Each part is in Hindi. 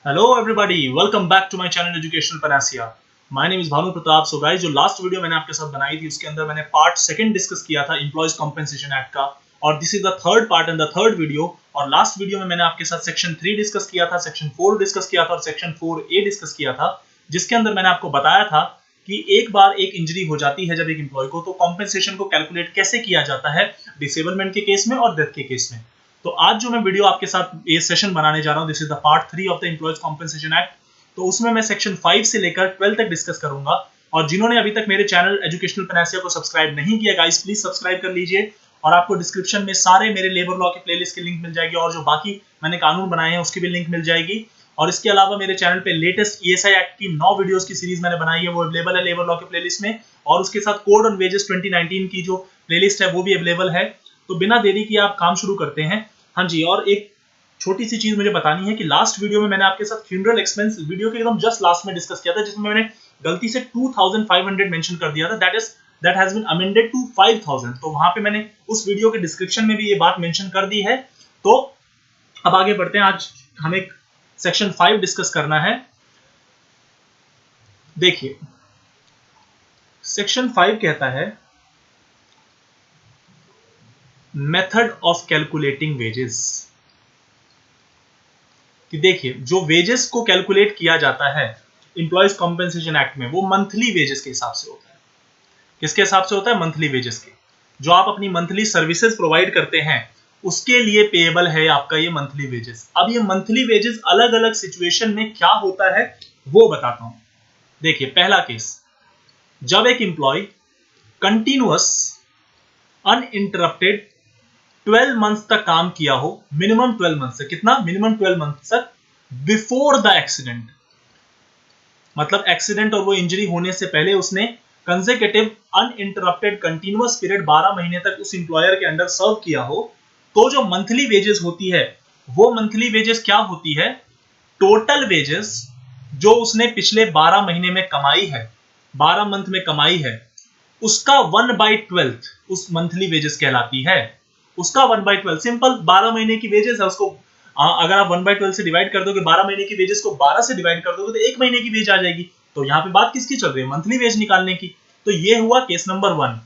Hello everybody, welcome back to my channel educational panacea. My name is Bhanu Pratap. So guys, जो लास्ट वीडियो मैंने आपके साथ बनाई थी उसके अंदर मैंने पार्ट सेकंड डिस्कस किया था एम्प्लॉयज कॉम्पेंसेशन एक्ट का, और this is the third part and the third video. और लास्ट वीडियो में मैंने आपके साथ सेक्शन 3 डिस्कस किया था, सेक्शन 4 डिस्कस किया था और सेक्शन 4A डिस्कस किया था, जिसके अंदर मैंने आपको बताया था कि एक बार एक इंजरी हो जाती है जब एक एम्प्लॉय को, तो कॉम्पेंसेशन को कैलकुलेट कैसे किया जाता है डिसेबलमेंट के केस में और डेथ के केस में। तो आज जो मैं वीडियो आपके साथ ये सेशन बनाने जा रहा हूं, this is the part 3 of the employees compensation act. तो उसमें मैं सेक्शन 5 से लेकर 12 तक डिस्कस करूंगा। और जिन्होंने अभी तक मेरे चैनल एजुकेशनल पैनासिया को सब्सक्राइब नहीं किया गाइस, प्लीज सब्सक्राइब कर लीजिए। और आपको डिस्क्रिप्शन में सारे मेरे लेबर लॉ के प्लेलिस्ट की लिंक मिल जाएगी, और जो बाकी मैंने कानून बनाए हैं उसकी भी लिंक मिल जाएगी। और इसके अलावा मेरे चैनल पे लेटेस्ट ईएसआई एक्ट की 9 वीडियोस की सीरीज मैंने बनाई है, वो अवेलेबल है लेबर लॉ के प्लेलिस्ट में। और उसके साथ कोड ऑन वेजेस 2019 की जो प्लेलिस्ट है वो भी अवेलेबल है। तो बिना देरी किए आप काम शुरू करते हैं। हाँ जी, और एक छोटी सी चीज मुझे बतानी है कि लास्ट वीडियो में मैंने आपके साथ फ्यूनरल एक्सपेंस वीडियो के एकदम जस्ट लास्ट में डिस्कस किया था, जिसमें मैंने गलती से 2500 मेंशन कर दिया था। That has been amended to 5000। तो वहां पे मैंने उस वीडियो के डिस्क्रिप्शन में भी ये बात मेंशन कर दी है। तो अब आगे बढ़ते हैं। आज हमें सेक्शन 5 डिस्कस करना है। देखिए, सेक्शन 5 कहता है मेथड ऑफ कैलकुलेटिंग वेजेस। कि देखिए, जो वेजेस को कैलकुलेट किया जाता है एम्प्लॉयज कॉम्पेंसेशन एक्ट में, वो मंथली वेजेस के हिसाब से होता है। किसके हिसाब से होता है? मंथली वेजेस के। जो आप अपनी मंथली सर्विसेज प्रोवाइड करते हैं उसके लिए पेएबल है आपका ये मंथली वेजेस। अब ये मंथली वेजेस अलग अलग सिचुएशन में क्या होता है वो बताता हूं। देखिए, पहला केस, जब एक एम्प्लॉय कंटिन्यूअस अनइंटरप्टेड 12 मंथ तक काम किया हो, मिनिमम 12 मंथ से, कितना? मिनिमम 12 मंथ तक बिफोर द एक्सीडेंट। मतलब एक्सीडेंट और वो इंजरी होने से पहले उसने कंसेक्यूटिव अनइंटरप्टेड कंटिन्यूअस पीरियड 12 महीने तक उस इंप्लॉयर के अंडर सर्व किया हो, तो जो मंथली वेजेस होती है वो मंथली वेजेस क्या होती है? टोटल वेजेस जो उसने पिछले 12 महीने में कमाई है, 12 मंथ में कमाई है, उसका 1/12 उस मंथली वेजेस कहलाती है। उसका 1/12 सिंपल 12 महीने की वेजेस है, उसको अगर आप 1/12 से डिवाइड कर दोगे, 12 महीने की वेजेस को 12 से डिवाइड कर दोगे तो 1 महीने की वेज आ जाएगी। तो यहां पे बात किसकी चल रही है? मंथली वेज निकालने की। तो ये हुआ केस नंबर 1।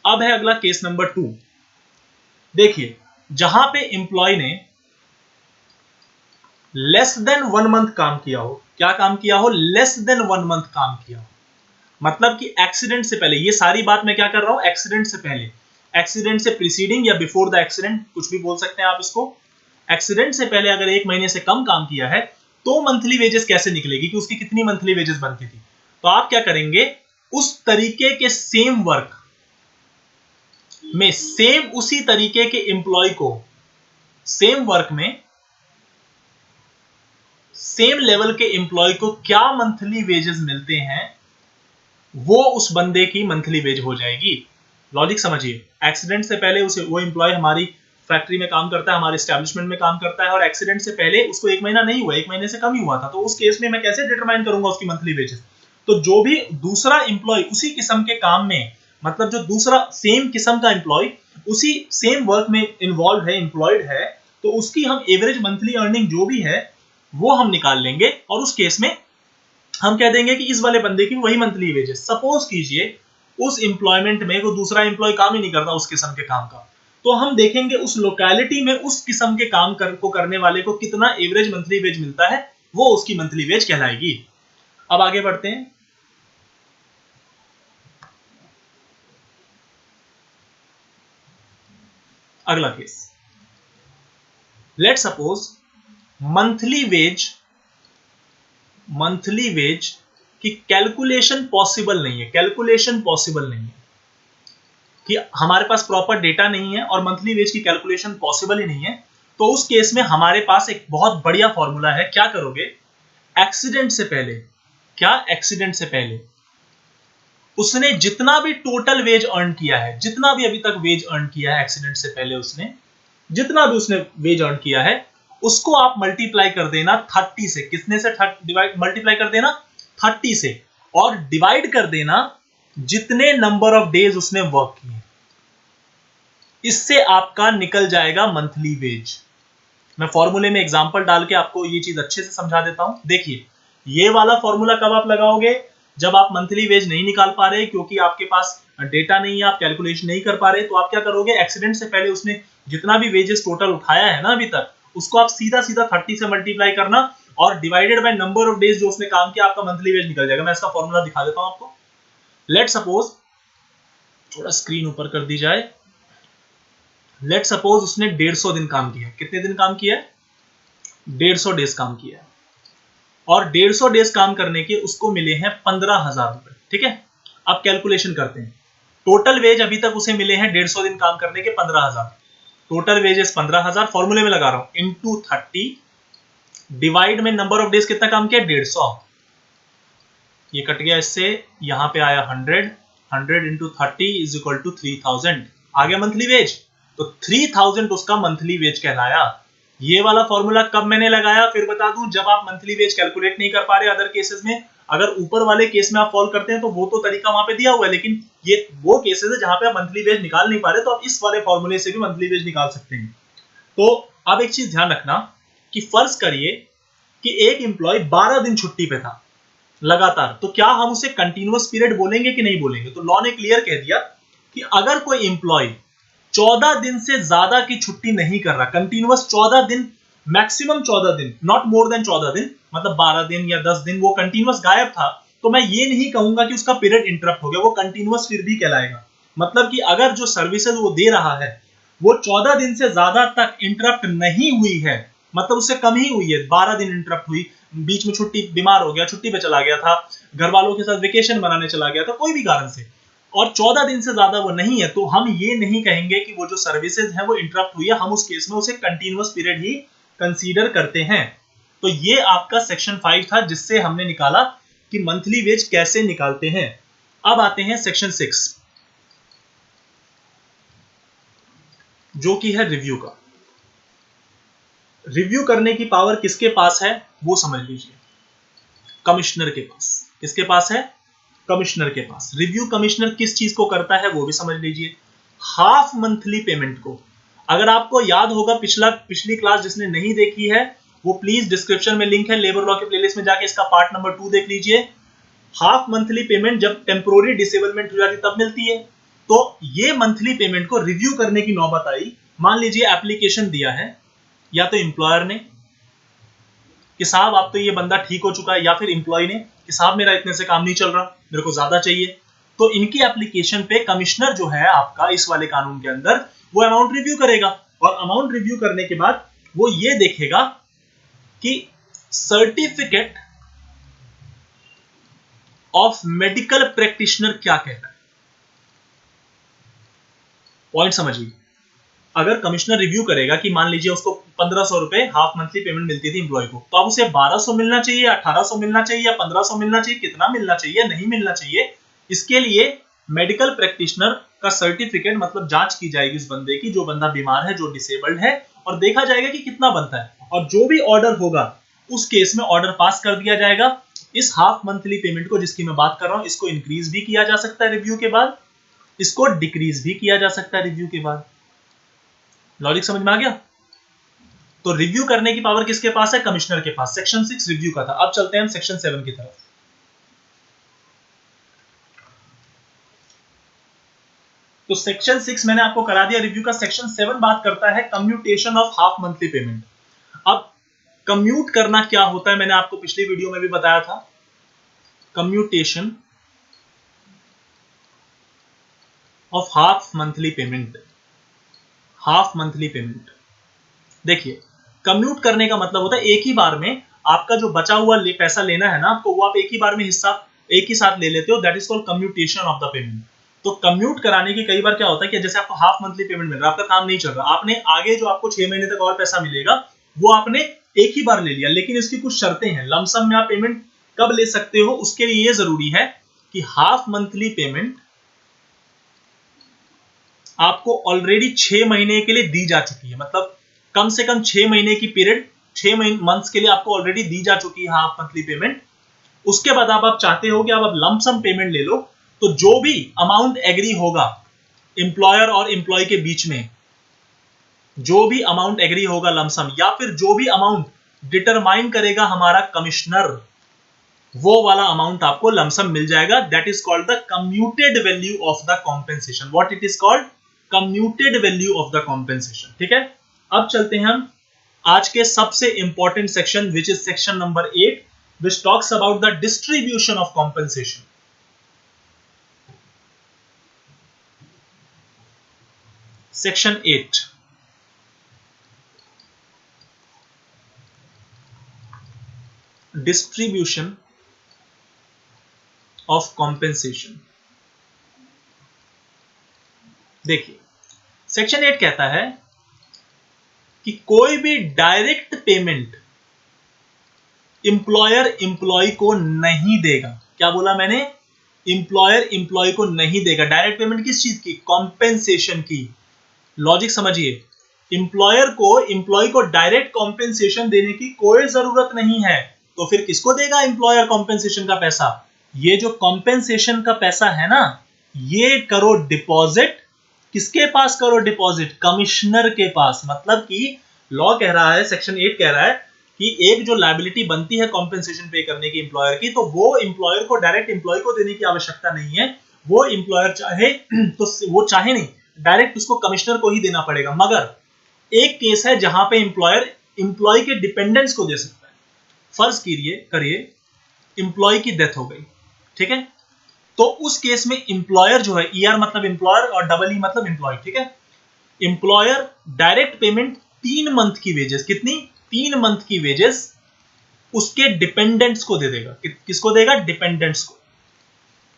अब है अगला केस नंबर 2। देखिए, जहां पे एम्प्लॉय ने लेस देन 1 मंथ काम किया हो, क्या काम किया हो? लेस देन 1 मंथ काम किया हो। मतलब कि एक्सीडेंट से पहले, ये सारी बात मैं क्या कर रहा हूं? एक्सीडेंट से पहले, एक्सीडेंट से प्रीसीडिंग या बिफोर द एक्सीडेंट, कुछ भी बोल सकते हैं आप इसको। एक्सीडेंट से पहले अगर 1 महीने से कम काम किया है तो मंथली वेजेस कैसे निकलेगी कि उसकी कितनी मंथली वेजेस बनती थी? तो आप क्या करेंगे? उस तरीके के सेम वर्क में, सेम उसी तरीके के एम्प्लॉय को सेम वर्क में सेम लेवल के एम्प्लॉय को क्या मंथली वेजेस मिलते हैं वो उस बंदे की मंथली वेज हो जाएगी। लॉजिक समझिए। एक्सीडेंट से पहले उसे, वो एम्प्लॉय हमारी फैक्ट्री में काम करता है, हमारे एस्टेब्लिशमेंट में काम करता है, और एक्सीडेंट से पहले उसको 1 महीना नहीं हुआ, 1 महीने से कम ही हुआ था, तो उस केस में मैं कैसे डिटरमाइन करूंगा उसकी मंथली वेजेस? तो जो भी दूसरा एम्प्लॉय उसी किस्म के काम में, मतलब जो दूसरा सेम किस्म का एम्प्लॉय उसी सेम वर्क में इन्वॉल्व है, एम्प्लॉयड है, तो उसकी हम एवरेज मंथली अर्निंग जो भी है वो हम निकाल लेंगे, और उस केस में हम कह देंगे कि इस वाले बंदे की वही मंथली वेजेस। सपोज कीजिए उस एम्प्लॉयमेंट में कोई दूसरा एम्प्लॉय काम ही नहीं करता उस किस्म के काम का, तो हम देखेंगे उस लोकेलिटी में उस किस्म के काम को करने वाले को कितना एवरेज मंथली वेज मिलता है, वो उसकी मंथली वेज कहलाएगी। अब आगे बढ़ते हैं। अगला case, let suppose monthly wage की कैलकुलेशन पॉसिबल नहीं है, कैलकुलेशन पॉसिबल नहीं है कि हमारे पास प्रॉपर डेटा नहीं है और मंथली वेज की कैलकुलेशन पॉसिबल ही नहीं है। तो उस केस में हमारे पास एक बहुत बढ़िया फॉर्मूला है। क्या करोगे? एक्सीडेंट से पहले, क्या एक्सीडेंट से पहले उसने जितना भी टोटल वेज अर्न किया है, जितना भी अभी तक वेज अर्न किया है एक्सीडेंट से पहले उसने, जितना भी उसने वेज अर्न किया है, उसको आप मल्टीप्लाई कर देना 30 से। किसने से डिवाइड मल्टीप्लाई कर देना? 30 से, और डिवाइड कर देना जितने नंबर ऑफ डेज उसने वर्क किए। इससे आपका निकल जाएगा मंथली वेज। मैं फॉर्मूले में एग्जांपल डाल के आपको ये चीज अच्छे से समझा देता हूं। देखिए, ये वाला फॉर्मूला कब आप लगाओगे, जब आप मंथली वेज नहीं निकाल पा रहे क्योंकि आपके पास डेटा नहीं है, आप कैलकुलेशन नहीं कर पा रहे, तो आप क्या करोगे, एक्सीडेंट से पहले उसने जितना भी वेजेस टोटल उठाया है ना अभी तक, उसको आप सीधा सीधा 30 से मल्टीप्लाई करना और divided by number of days जो उसने काम किया, आपका मंथली वेज निकल जाएगा। मैं इसका फॉर्मूला दिखा देता हूं आपको। लेट सपोज, थोड़ा स्क्रीन ऊपर कर दी जाए, लेट सपोज उसने 150 दिन काम किया। कितने दिन काम किया है? 150 डेज काम किया है, और 150 डेज काम करने के उसको मिले हैं 15,000 रुपए। ठीक है, अब कैलकुलेशन करते हैं। टोटल वेज अभी तक उसे मिले हैं 150 दिन काम करने के 15,000। टोटल वेजेस 15,000, फॉर्मूले में लगा रहा हूं, इंटू 30 डिवाइड में नंबर ऑफ डेज कितना काम किया, 150। ये कट गया इससे, यहां पे आया 100 इंटू 30 इज इक्वल टू 3000। आ गया मंथली वेज, तो 3000 उसका मंथली वेज कहलाया। ये वाला फॉर्मूला कब मैंने लगाया फिर बता दूं, जब आप मंथली वेज कैलकुलेट नहीं कर पा रहे अदर केसेस में। अगर ऊपर वाले केस में आप फॉलो करते हैं तो वो तो तरीका वहां पे दिया हुआ है, लेकिन ये वो केसेस है जहां पे आप मंथली वेज निकाल नहीं पा रहे, तो आप इस वाले फॉर्मूले से भी मंथली वेज निकाल सकते हैं। तो अब एक चीज ध्यान रखना कि फर्ज करिए कि एक एम्प्लॉय 12 दिन छुट्टी पे था लगातार, तो क्या हम उसे कंटिन्यूअस पीरियड बोलेंगे कि नहीं बोलेंगे? तो लॉ ने क्लियर कह दिया कि अगर कोई एम्प्लॉय 14 दिन से ज्यादा की छुट्टी नहीं कर रहा, कंटिन्यूअस 14 दिन, मैक्सिमम 14 दिन, नॉट मोर देन 14 दिन, मतलब 12 दिन या 10 दिन वो कंटिन्यूअस गायब था, तो मैं ये नहीं कहूंगा कि उसका पीरियड इंटरप्ट हो गया, वो कंटिन्यूअस फिर भी कहलाएगा। मतलब कि अगर जो सर्विसेज वो दे रहा है वो 14 दिन से ज्यादा तक इंटरप्ट नहीं हुई है, मतलब उससे कम ही हुई है, 12 दिन इंटरप्ट हुई, बीच में छुट्टी, बीमार हो गया, छुट्टी पे चला गया था, घर वालों के साथ वेकेशन मनाने चला गया था, कोई भी कारण से, और 14 दिन से ज्यादा वो नहीं है, तो हम ये नहीं कहेंगे कि वो जो सर्विसेज है वो इंटरप्ट हुई है, हम उस केस में उसे कंटिन्यूअस पीरियड ही कंसीडर करते हैं। तो ये आपका सेक्शन 5 था जिससे हमने निकाला कि मंथली वेज कैसे निकालते हैं। अब आते हैं सेक्शन 6 जो कि है रिव्यू का। रिव्यू करने की पावर किसके पास है वो समझ लीजिए, कमिश्नर के पास। किसके पास है? कमिश्नर के पास। रिव्यू कमिश्नर किस चीज को करता है वो भी समझ लीजिए, हाफ मंथली पेमेंट को। अगर आपको याद होगा पिछली क्लास जिसने नहीं देखी है वो प्लीज डिस्क्रिप्शन में लिंक है, लेबर लॉ के प्लेलिस्ट में जाके इसका पार्ट नंबर 2 देख लीजिए। हाफ मंथली पेमेंट जब टेम्पोररी डिसेबलमेंट हो जाती तब मिलती है, तो ये मंथली पेमेंट को रिव्यू करने की नौबत आई। मान लीजिए एप्लीकेशन दिया है या तो एम्प्लॉयर ने कि साहब अब तो ये बंदा ठीक हो चुका है, या फिर एम्प्लॉय ने कि साहब मेरा इतने से काम नहीं चल रहा, मेरे को ज्यादा चाहिए, तो इनकी एप्लीकेशन पे कमिश्नर जो है आपका इस वाले कानून के अंदर वो अमाउंट रिव्यू करेगा, और अमाउंट रिव्यू करने के बाद वो ये देखेगा कि सर्टिफिकेट ऑफ मेडिकल प्रैक्टिशनर क्या कहता है। पॉइंट समझिए, अगर कमिश्नर रिव्यू करेगा कि मान लीजिए उसको 1500 रुपए हाफ मंथली पेमेंट मिलती थी एम्प्लॉय को, तो अब उसे 1200 मिलना चाहिए, 1800 मिलना चाहिए, या 1500 मिलना चाहिए, कितना मिलना चाहिए, नहीं मिलना चाहिए, इसके लिए मेडिकल प्रैक्टिशनर का सर्टिफिकेट, मतलब जांच की जाएगी उस बंदे की, जो बंदा बीमार है, जो डिसेबल्ड है, और देखा जाएगा कि कितना बनता है, और जो भी ऑर्डर होगा उस केस में ऑर्डर पास कर दिया जाएगा। इस हाफ मंथली पेमेंट को जिसकी मैं बात कर रहा हूं, इसको इंक्रीज भी किया जा सकता है रिव्यू के बाद, इसको डिक्रीज भी किया जा सकता है रिव्यू के बाद। लॉजिक समझ में आ गया? तो रिव्यू करने की पावर किसके पास है? कमिश्नर के पास। सेक्शन 6 रिव्यू का था। अब चलते हैं हम सेक्शन 7 की तरफ। तो सेक्शन 6 मैंने आपको करा दिया रिव्यू का। सेक्शन 7 बात करता है commutation of half monthly payment. अब कम्यूट करना क्या होता है मैंने आपको पिछली वीडियो में भी बताया था। Commutation of half monthly payment. Half monthly payment, देखिए कम्यूट करने का मतलब होता है एक ही बार में आपका जो बचा हुआ पैसा लेना है ना आपको, वो आप एक ही बार में हिस्सा एक ही साथ ले लेते हो, that is called commutation of the payment. तो कम्यूट कराने की कई बार क्या होता है कि जैसे आपको हाफ मंथली पेमेंट मिल रहा है, आपका काम नहीं चल रहा, आपने आगे जो आपको 6 महीने तक और पैसा मिलेगा वो आपने एक ही बार ले लिया, लेकिन इसकी कुछ शर्तें हैं। लमसम में आप पेमेंट कब ले सकते हो, उसके लिए ये जरूरी है कि हाफ मंथली पेमेंट आपको ऑलरेडी 6 महीने के लिए दी जा चुकी है, मतलब कम से कम 6 महीने की पीरियड, 6 मंथ्स के लिए आपको ऑलरेडी दी जा चुकी है हाफ मंथली पेमेंट। उसके बाद आप चाहते हो कि आप लमसम पेमेंट ले लो, तो जो भी अमाउंट एग्री होगा एम्प्लॉयर और एम्प्लॉय के बीच में, जो भी अमाउंट एग्री होगा लमसम, या फिर जो भी अमाउंट डिटरमाइन करेगा हमारा कमिश्नर, वो वाला अमाउंट आपको लमसम मिल जाएगा। That is called the commuted value of the compensation. What it is called? Commuted value of the compensation. ठीक है, अब चलते हैं हम आज के सबसे important section, which is section number 8, which talks about the distribution of compensation. Section 8, distribution of compensation. देखिए, सेक्शन 8 कहता है कि कोई भी डायरेक्ट पेमेंट इंप्लॉयर इंप्लॉय को नहीं देगा। क्या बोला मैंने? इंप्लॉयर इंप्लॉय को नहीं देगा। डायरेक्ट पेमेंट किस चीज की? कॉम्पेंसेशन की। लॉजिक समझिए, इंप्लॉयर को इंप्लॉय को डायरेक्ट कॉम्पेंसेशन देने की कोई जरूरत नहीं है, तो फिर किसको देगा इंप्लॉयर कॉम्पेंसेशन का पैसा? ये जो कॉम्पेंसेशन का पैसा है ना, ये करो डिपॉजिट। किसके पास करो डिपॉजिट? कमिश्नर के पास। मतलब कि लॉ कह रहा है, सेक्शन 8 कह रहा है कि एक जो लायबिलिटी बनती है कॉम्पेंसेशन पे करने की इंप्लॉयर की, तो वो इंप्लॉयर को डायरेक्ट इंप्लॉय को देने की आवश्यकता नहीं है। वो इंप्लॉयर चाहे तो वो चाहे नहीं, डायरेक्ट उसको कमिश्नर को ही देना पड़ेगा। मगर एक केस है जहां पे इंप्लॉयर इंप्लॉय के डिपेंडेंट्स को दे सकता है। फर्ज करिए इंप्लॉय की डेथ हो गई, ठीक है, तो उस केस में इंप्लॉयर जो है, ईआर मतलब इंप्लॉयर और डबल ई मतलब इंप्लॉय, ठीक है, इंप्लॉयर डायरेक्ट पेमेंट 3 मंथ की वेजेस, कितनी? 3 मंथ की वेजेस उसके डिपेंडेंट्स को दे देगा। किसको देगा? डिपेंडेंट्स को।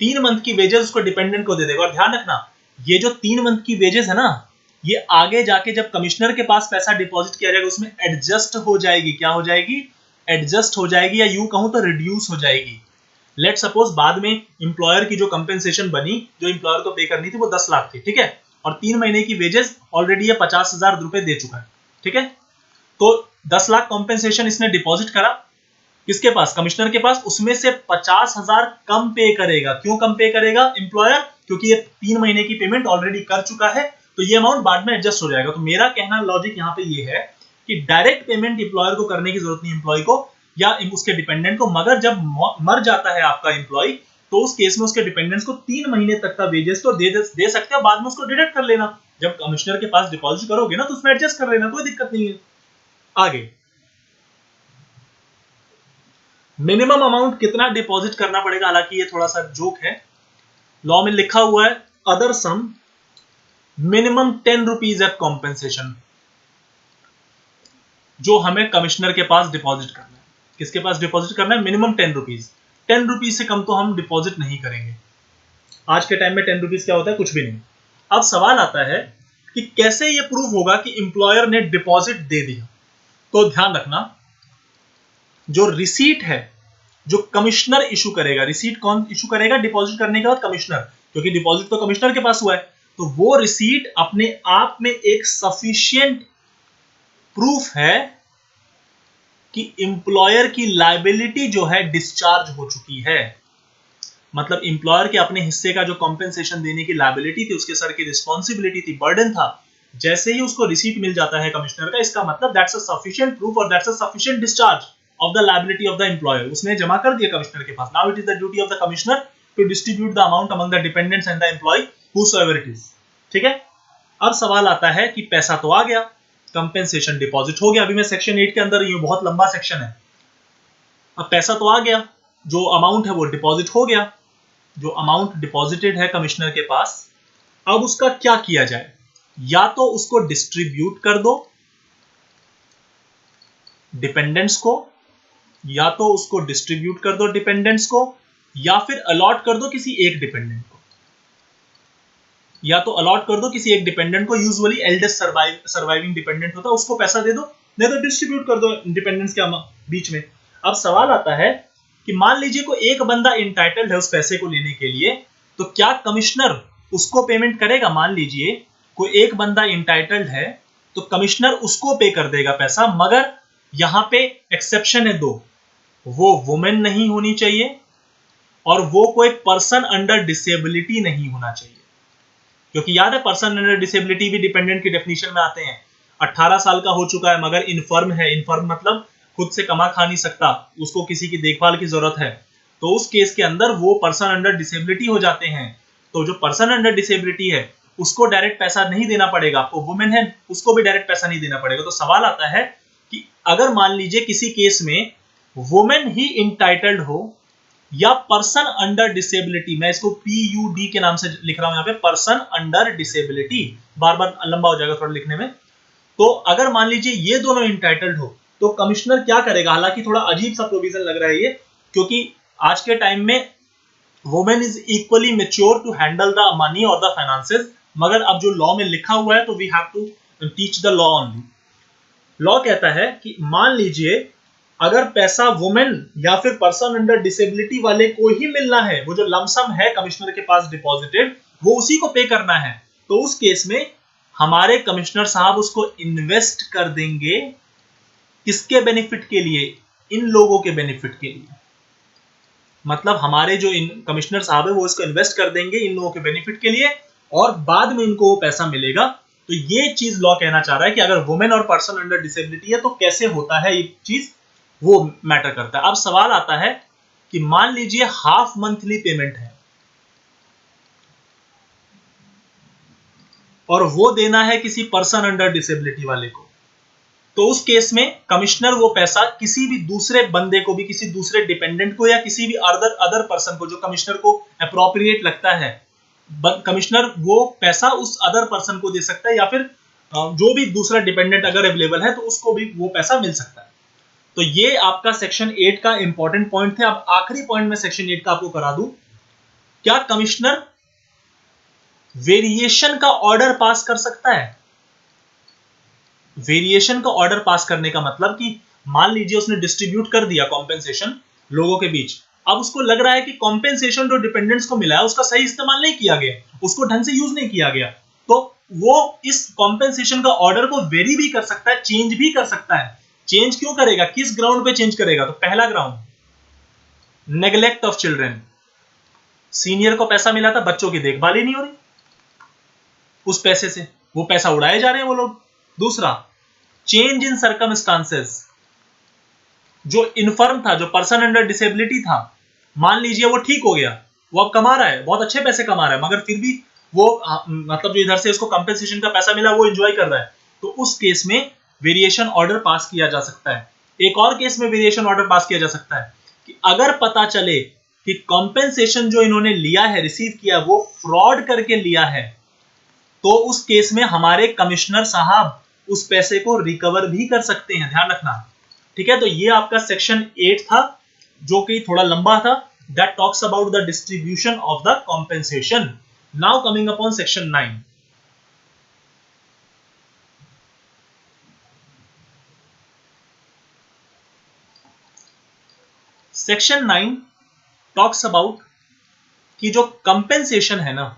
3 मंथ की वेजेस उसको डिपेंडेंट को दे देगा। और ध्यान रखना, ये जो 3 मंथ की वेजेस है ना, ये आगे जाके जब कमिश्नर के पास पैसा डिपॉजिट किया जाएगा उसमें एडजस्ट हो जाएगी। क्या हो जाएगी? एडजस्ट हो जाएगी, या यूं कहूं तो रिड्यूस हो जाएगी। लेट सपोज बाद में इंप्लॉयर की जो कंपेंसेशन बनी, जो इंप्लॉयर को पे करनी थी, वो 10 लाख थी, ठीक है, और 3 महीने की वेजेस ऑलरेडी ये 50,000 रुपए दे चुका है, ठीक है, तो 10 लाख कॉम्पेंसेशन इसने डिपॉजिट करा किसके पास? कमिश्नर के पास। उसमें से 50,000 कम पे करेगा। क्यों कम पे करेगा इंप्लॉयर? क्योंकि ये 3 महीने की पेमेंट ऑलरेडी कर चुका है, तो ये अमाउंट बाद में एडजस्ट हो जाएगा। तो मेरा कहना लॉजिक यहां पे ये है कि डायरेक्ट पेमेंट इंप्लॉयर को करने की जरूरत नहीं इंप्लॉय को या उसके डिपेंडेंट को। मगर जब मर जाता है आपका इंप्लॉय, तो उस केस में उसके डिपेंडेंट्स को 3 महीने तक का वेजेस तो दे सकते हो, बाद में उसको डिडक्ट कर लेना। जब कमिश्नर के पास डिपॉजिट करोगे ना, तो उसमें एडजस्ट कर लेना, कोई दिक्कत नहीं है। आगे मिनिमम अमाउंट कितना डिपॉजिट करना पड़ेगा, हालांकि ये थोड़ा सा जोक है, लॉ में लिखा हुआ है अदर सम मिनिमम 10 रुपीज एट कॉम्पेंसेशन, जो हमें कमिश्नर के पास डिपॉजिट करना है। किसके पास डिपॉजिट करना है? Minimum 10 rupees. 10 रुपीज से कम तो हम डिपॉजिट नहीं करेंगे। आज के टाइम में 10 रुपीज क्या होता है? कुछ भी नहीं। अब सवाल आता है कि कैसे ये प्रूव होगा कि इंप्लॉयर ने डिपॉजिट दे दिया। तो ध्यान रखना, जो रिसीट है जो कमिश्नर इशू करेगा, रिसीट कौन इशू करेगा? डिपॉजिट करने के बाद कमिश्नर, क्योंकि डिपॉजिट तो कमिश्नर के पास हुआ है, तो वो रिसीट अपने आप में एक सफिशिएंट प्रूफ है कि इंप्लॉयर की लायबिलिटी जो है डिस्चार्ज हो चुकी है। मतलब इंप्लॉयर के अपने हिस्से का जो कॉम्पेंसेशन देने की लायबिलिटी थी, उसके सर की रिस्पॉन्सिबिलिटी थी, बर्डन था, जैसे ही उसको रिसीट मिल जाता है कमिश्नर का, इसका मतलब दैट्स अ सफिशिएंट प्रूफ और that's a sufficient discharge of the liability of the employer. उसने जमा कर दिया कमिश्नर के पास। Now it is the duty of the commissioner to distribute the amount among the dependents and the employee whosoever it is. ठीक है, अब सवाल आता है कि पैसा तो आ गया, कंपेंसेशन डिपॉजिट हो गया। अभी मैं सेक्शन 8 के अंदर, ये बहुत लंबा सेक्शन है। अब पैसा तो आ गया, जो अमाउंट है वो डिपॉजिट हो गया, जो अमाउंट डिपॉजिटेड है कमिश्नर के पास, अब उसका क्या किया जाए? या तो उसको डिस्ट्रीब्यूट कर दो डिपेंडेंट्स को, या तो उसको डिस्ट्रीब्यूट कर दो डिपेंडेंट्स को, या फिर अलॉट कर दो किसी एक डिपेंडेंट को। या तो अलॉट कर दो किसी एक डिपेंडेंट को, यूजुअली एल्डेस्ट सर्वाइविंग डिपेंडेंट होता है, उसको पैसा दे दो, नहीं तो डिस्ट्रीब्यूट कर दो डिपेंडेंट्स के बीच में। अब सवाल आता है कि मान लीजिए कोई एक बंदा इंटाइटल्ड है उस पैसे को लेने के लिए, तो क्या कमिश्नर उसको पेमेंट करेगा? मान लीजिए कोई एक बंदा इंटाइटल्ड है, तो कमिश्नर उसको पे कर देगा पैसा, मगर यहां पे एक्सेप्शन है 2, वो वुमेन नहीं होनी चाहिए और वो कोई पर्सन अंडर डिसेबिलिटी नहीं होना चाहिए। क्योंकि याद है पर्सन अंडर डिसेबिलिटी भी डिपेंडेंट की डेफिनेशन में आते हैं। 18 साल का हो चुका है मगर इनफर्म है, इनफर्म मतलब खुद से कमा खा नहीं सकता, उसको किसी की देखभाल की जरूरत है, तो उस केस के अंदर वो पर्सन अंडर डिसेबिलिटी हो जाते हैं। तो जो पर्सन अंडर डिसेबिलिटी है उसको डायरेक्ट पैसा नहीं देना पड़ेगा, आपको वुमेन है उसको भी डायरेक्ट पैसा नहीं देना पड़ेगा। तो सवाल आता है कि अगर मान लीजिए किसी केस में वुमेन ही इंटाइटल्ड हो या पर्सन अंडर डिसेबिलिटी, मैं इसको PUD के नाम से लिख रहा हूं यहां पे, पर्सन अंडर डिसेबिलिटी, बार बार लंबा हो जाएगा थोड़ा लिखने में। तो अगर मान लीजिए ये दोनों इंटाइटल्ड हो तो कमिश्नर क्या करेगा, हालांकि थोड़ा अजीब सा प्रोविजन लग रहा है ये, क्योंकि आज के टाइम में women is equally mature to handle the money और द फाइनेंसेस, मगर अब जो लॉ में लिखा हुआ है तो we have to teach the law only. Law कहता है कि मान लीजिए अगर पैसा वुमेन या फिर पर्सन अंडर डिसेबिलिटी वाले को ही मिलना है, वो जो लमसम है कमिश्नर के पास डिपॉजिटेड वो उसी को पे करना है, तो उस केस में हमारे कमिश्नर साहब उसको इन्वेस्ट कर देंगे, किसके बेनिफिट के लिए, इन लोगों के बेनिफिट के लिए। मतलब हमारे जो कमिश्नर साहब है वो इसको इन्वेस्ट कर देंगे इन लोगों के बेनिफिट के लिए और बाद में इनको वो पैसा मिलेगा। तो ये चीज लॉ कहना चाह रहा है कि अगर वुमेन और पर्सन अंडर डिसेबिलिटी है तो कैसे होता है ये चीज, वो मैटर करता है। अब सवाल आता है कि मान लीजिए हाफ मंथली पेमेंट है और वो देना है किसी पर्सन अंडर डिसेबिलिटी वाले को, तो उस केस में कमिश्नर वो पैसा किसी भी दूसरे बंदे को भी, किसी दूसरे डिपेंडेंट को या किसी भी अदर पर्सन को जो कमिश्नर को अप्रोप्रिएट लगता है, कमिश्नर वो पैसा उस अदर पर्सन को दे सकता है या फिर जो भी दूसरा डिपेंडेंट अगर अवेलेबल है तो उसको भी वो पैसा मिल सकता है। तो ये आपका सेक्शन 8 का इंपॉर्टेंट पॉइंट थे। अब आखिरी पॉइंट में सेक्शन 8 का आपको करा दूं, क्या कमिश्नर वेरिएशन का ऑर्डर पास कर सकता है? वेरिएशन का ऑर्डर पास करने का मतलब कि मान लीजिए उसने डिस्ट्रीब्यूट कर दिया कॉम्पेंसेशन लोगों के बीच, अब उसको लग रहा है कि कॉम्पेंसेशन जो डिपेंडेंट्स को मिला है उसका सही इस्तेमाल नहीं किया गया, उसको ढंग से यूज नहीं किया गया, तो वो इस कॉम्पेंसेशन का ऑर्डर को वेरी भी कर सकता है, चेंज भी कर सकता है। चेंज क्यों करेगा, किस ग्राउंड पे चेंज करेगा? तो पहला ground neglect of children, senior को पैसा मिला था, बच्चों की देखभाल ही नहीं हो रही, उस पैसे से वो पैसा उड़ाए जा रहे हैं वो लोग। दूसरा, चेंज इन सर्कमस्टांसेस, जो इनफर्म था, जो पर्सन अंडर डिसेबिलिटी था, मान लीजिए वो ठीक हो गया, वो अब कमा रहा है, बहुत अच्छे पैसे कमा रहा है, मगर फिर भी वो मतलब जो इधर से उसको कंपेंसेशन का पैसा मिला वो एंजॉय कर रहा है, तो उस केस में वेरिएशन ऑर्डर पास किया जा सकता है। एक और केस में वेरिएशन ऑर्डर पास किया जा सकता है कि अगर पता चले कि कॉम्पेंसेशन जो इन्होंने लिया है, रिसीव किया, वो फ्रॉड करके लिया है, तो उस केस में हमारे कमिश्नर साहब उस पैसे को रिकवर भी कर सकते हैं, ध्यान रखना। ठीक है, तो ये आपका सेक्शन 8 था जो कि थोड़ा लंबा था, that talks about the distribution of the compensation. Now coming upon section 9। Section 9 talks about कि जो कंपेंसेशन है ना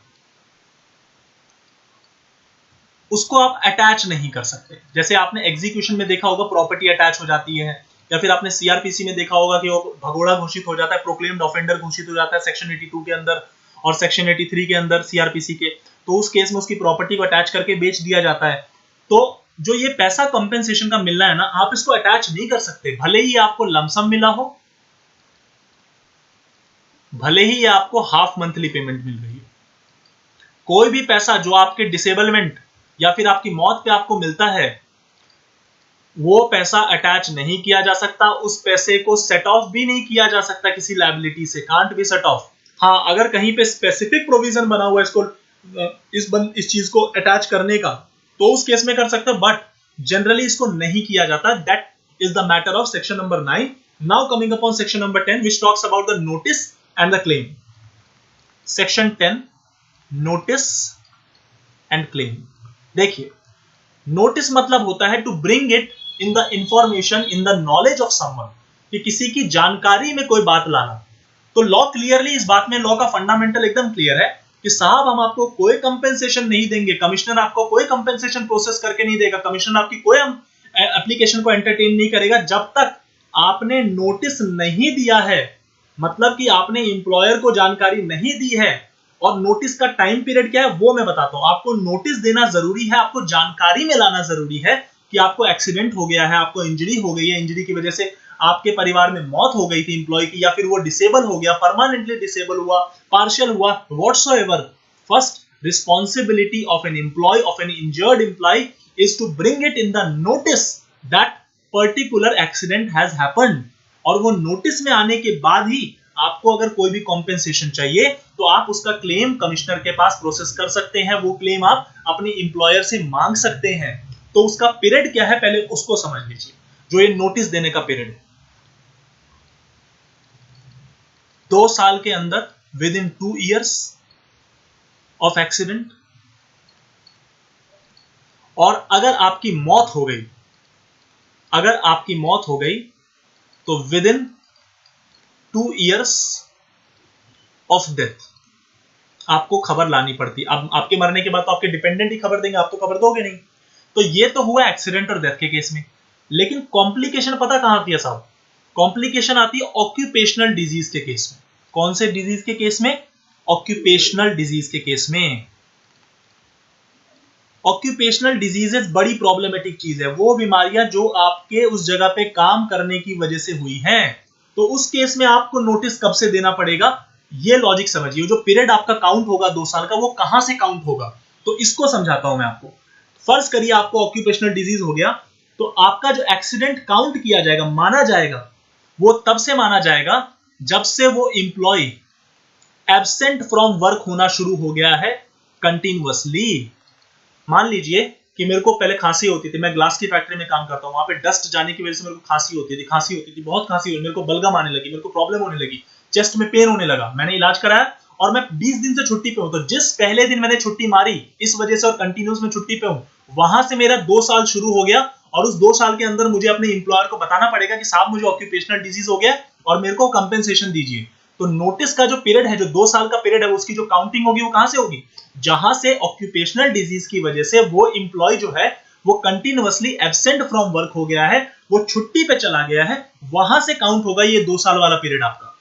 उसको आप अटैच नहीं कर सकते। जैसे आपने एग्जीक्यूशन में देखा होगा प्रॉपर्टी अटैच हो जाती है, या फिर आपने सीआरपीसी में देखा होगा कि वो भगोड़ा घोषित हो जाता है, प्रोक्लेम्ड ऑफेंडर घोषित हो जाता है सेक्शन 82 के अंदर और सेक्शन 83 के अंदर सीआरपीसी के, तो उस केस में उसकी प्रॉपर्टी को अटैच करके बेच दिया जाता है। तो जो ये पैसा कंपेंसेशन का मिलना है ना, आप इसको अटैच नहीं कर सकते, भले ही आपको लमसम मिला हो, भले ही आपको हाफ मंथली पेमेंट मिल रही है, कोई भी पैसा जो आपके डिसेबलमेंट या फिर आपकी मौत पे आपको मिलता है वो पैसा अटैच नहीं किया जा सकता, उस पैसे को सेट ऑफ भी नहीं किया जा सकता किसी लायबिलिटी से, कांट बी सेट ऑफ। हाँ, अगर कहीं पे स्पेसिफिक प्रोविजन बना हुआ है इसको इस चीज को अटैच करने का तो उस केस में कर सकते हैं, बट जनरली इसको नहीं किया जाता। That is the matter of section number 9। Now coming upon section number 10 which talks about the notice and the claim. Section 10 notice and claim. देखिए, नोटिस मतलब होता है to bring it in the information in the knowledge of someone, कि किसी की जानकारी में कोई बात लाना। तो लॉ क्लियरली इस बात में, लॉ का फंडामेंटल एकदम क्लियर है कि साहब हम आपको कोई कंपेंसेशन नहीं देंगे, कमिश्नर आपको कोई कंपेंसेशन प्रोसेस करके नहीं देगा, कमिश्नर आपकी कोई एप्लीकेशन को एंटरटेन नहीं करेगा जब तक आपने नोटिस नहीं दिया है, मतलब कि आपने एम्प्लॉयर को जानकारी नहीं दी है, और नोटिस का टाइम पीरियड क्या है वो मैं बताता हूं। आपको नोटिस देना जरूरी है, आपको जानकारी में लाना जरूरी है कि आपको एक्सीडेंट हो गया है, आपको इंजरी हो गई है, इंजरी की वजह से आपके परिवार में मौत हो गई थी एम्प्लॉय की, या फिर वो डिसेबल हो गया, परमानेंटली डिसेबल हुआ, पार्शियल हुआ, whatsoever. First responsibility of an employee, of an injured employee, is to bring it in the notice that particular accident has happened। और वो नोटिस में आने के बाद ही आपको अगर कोई भी कॉम्पेंसेशन चाहिए तो आप उसका क्लेम कमिश्नर के पास प्रोसेस कर सकते हैं, वो क्लेम आप अपने एम्प्लॉयर से मांग सकते हैं। तो उसका पीरियड क्या है पहले उसको समझ लीजिए, जो ये नोटिस देने का पीरियड है। 2 साल के अंदर, with in 2 years of accident, और अगर आपकी मौत हो गई, अगर आपकी मौत हो गई तो with in 2 years of death आपको खबर लानी पड़ती। अब आपके मरने के बाद तो आपके डिपेंडेंट ही खबर देंगे, आप तो खबर दोगे नहीं। तो ये तो हुआ एक्सीडेंट और डेथ के केस में। लेकिन कॉम्प्लिकेशन पता कहां आती है साहब? कॉम्प्लिकेशन आती है ऑक्यूपेशनल डिजीज के केस में। कौन से डिजीज के केस में? ऑक्यूपेशनल डिजीज के केस में। ऑक्यूपेशनल डिजीजेस बड़ी प्रॉब्लमेटिक चीज है, वो बीमारियां जो आपके उस जगह पे काम करने की वजह से हुई हैं। तो उस केस में आपको नोटिस कब से देना पड़ेगा, ये लॉजिक समझिए। जो पीरियड आपका काउंट होगा 2 साल का, वो कहां से काउंट होगा, तो इसको समझाता हूं मैं आपको। फर्ज करिए आपको ऑक्यूपेशनल डिजीज हो गया, तो आपका जो एक्सीडेंट काउंट किया जाएगा, माना जाएगा, वो तब से माना जाएगा जब से वो इंप्लॉय एब्सेंट फ्रॉम वर्क होना शुरू हो गया है कंटिन्यूअसली। मान लीजिए कि मेरे को पहले खांसी होती थी, मैं ग्लास की फैक्ट्री में काम करता हूं, वहां पे डस्ट जाने की वजह से मेरे को खांसी होती थी, बहुत खांसी हुई, मेरे को बलगम आने लगी, मेरे को प्रॉब्लम होने लगी, चेस्ट में पेन होने लगा, मैंने इलाज कराया और मैं 20 दिन से छुट्टी पे हूं। तो जिस पहले दिन मैंने छुट्टी मारी इस वजह से और कंटिन्यूस में छुट्टी पे हूं, वहां से मेरा 2 साल शुरू हो गया। और उस 2 साल के अंदर मुझे अपने इंप्लॉयर को बताना पड़ेगा कि साहब मुझे ऑक्यूपेशनल डिजीज हो गया और मेरे को कंपेंसेशन दीजिए। तो नोटिस का जो पीरियड है, जो 2 साल का पीरियड है, उसकी जो काउंटिंग होगी वो कहां से होगी? जहां से ऑक्यूपेशनल डिजीज की वजह से वो इंप्लॉय जो है वो कंटिन्यूअसली एब्सेंट फ्रॉम वर्क हो गया है, वो छुट्टी पे चला गया है, वहां से काउंट होगा ये 2 साल वाला पीरियड आपका।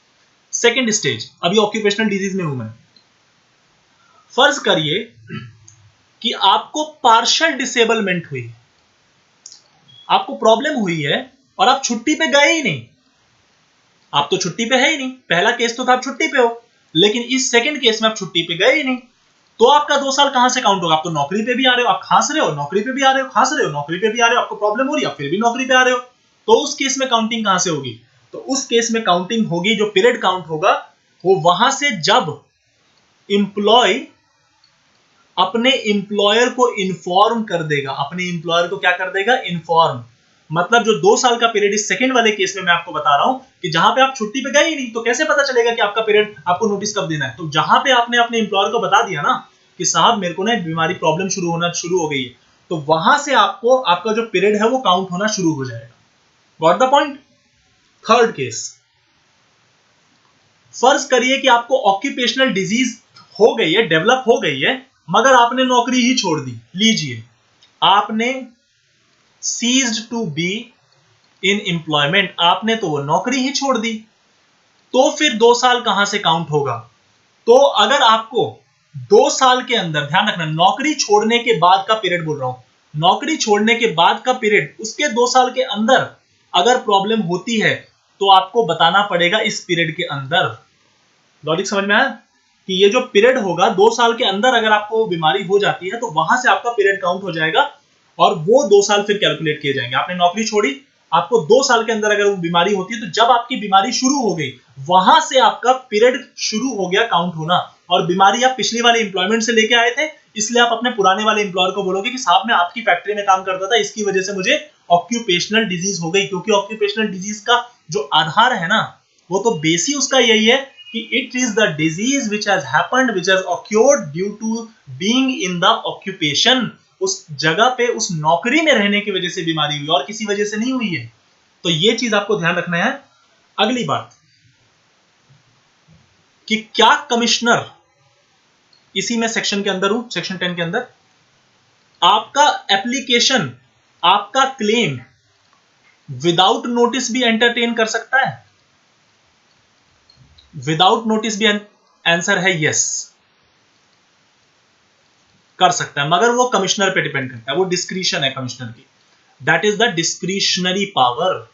सेकेंड स्टेज, अभी ऑक्यूपेशनल डिजीज में हूं मैं। फर्ज करिए कि आपको पार्शियल डिसेबलमेंट हुई, आपको प्रॉब्लम हुई है और आप छुट्टी पे गए ही नहीं। आप तो छुट्टी पे है ही नहीं, पहला केस तो था आप छुट्टी पे हो, लेकिन इस सेकंड केस में आप छुट्टी पे गए ही नहीं। तो आपका 2 साल कहां से काउंट होगा? आप तो नौकरी पे भी आ रहे हो, आप खांस रहे हो, नौकरी पे भी आ रहे हो, खांस रहे हो, नौकरी पे भी आ रहे हो, आपको प्रॉब्लम हो रही है, आप फिर भी नौकरी पे आ रहे हो। तो उस केस में काउंटिंग कहां से होगी? तो उस केस में काउंटिंग होगी, जो पीरियड काउंट होगा वो वहां से जब इंप्लॉय अपने इंप्लॉयर को इन्फॉर्म कर देगा। अपने इंप्लॉयर को क्या कर देगा? इन्फॉर्म। मतलब जो 2 साल का पीरियड इस सेकंड वाले केस में मैं आपको बता रहा हूं कि जहां पे आप छुट्टी पे गए ही नहीं, तो कैसे पता चलेगा कि आपका पीरियड, आपको नोटिस कब देना है? तो जहां पे आपने अपने इंप्लॉयर को बता दिया ना कि साहब मेरे को ना बीमारी प्रॉब्लम शुरू हो गई है, तो वहां से आपको आपका जो पीरियड है वो काउंट होना शुरू हो जाएगा। Got the point? Third case, फर्ज करिए कि आपको ऑक्यूपेशनल डिजीज हो गई है, डेवलप हो गई है, मगर आपने नौकरी ही छोड़ दी। लीजिए, आपने ceased to be in employment, आपने तो वो नौकरी ही छोड़ दी। तो फिर 2 साल कहां से काउंट होगा? तो अगर आपको 2 साल के अंदर, ध्यान रखना नौकरी छोड़ने के बाद का पीरियड बोल रहा हूं, नौकरी छोड़ने के बाद का पीरियड, उसके 2 साल के अंदर अगर प्रॉब्लम होती है तो आपको बताना पड़ेगा इस पीरियड के अंदर। लॉजिक समझ में आया कि ये जो पीरियड होगा 2 साल के अंदर अगर आपको बीमारी हो जाती है तो वहां से आपका पीरियड काउंट हो जाएगा और वो 2 साल फिर कैलकुलेट किए जाएंगे। आपने नौकरी छोड़ी, आपको 2 साल के अंदर अगर वो बीमारी होती है तो जब आपकी बीमारी शुरू हो गई वहां से आपका पीरियड शुरू हो गया काउंट होना। और बीमारी आप पिछली वाले एम्प्लॉयमेंट से लेके आए थे, इसलिए आप अपने पुराने वाले एम्प्लॉयर को बोलोगे कि साहब मैं आपकी फैक्ट्री में काम करता था, इसकी वजह से मुझे ऑक्यूपेशनल डिजीज हो गई। क्योंकि ऑक्यूपेशनल डिजीज का जो आधार है ना, वो तो बेस ही उसका यही है कि it is the disease which has happened, which has occurred due to being in the occupation. उस जगह पे, उस नौकरी में रहने की वजह से बीमारी हुई और किसी वजह से नहीं हुई है। तो ये चीज आपको ध्यान रखना है। अगली बात कि क्या कमिश्नर, इसी में सेक्शन के अंदर हूं, सेक्शन 10 के अंदर, आपका एप्लीकेशन, आपका क्लेम विदाउट नोटिस भी एंटरटेन कर सकता है? विदाउट नोटिस भी आंसर है यस। कर सकता है, मगर वो कमिश्नर पे डिपेंड करता है, वो डिस्क्रिशन है कमिश्नर की, that is the discretionary power.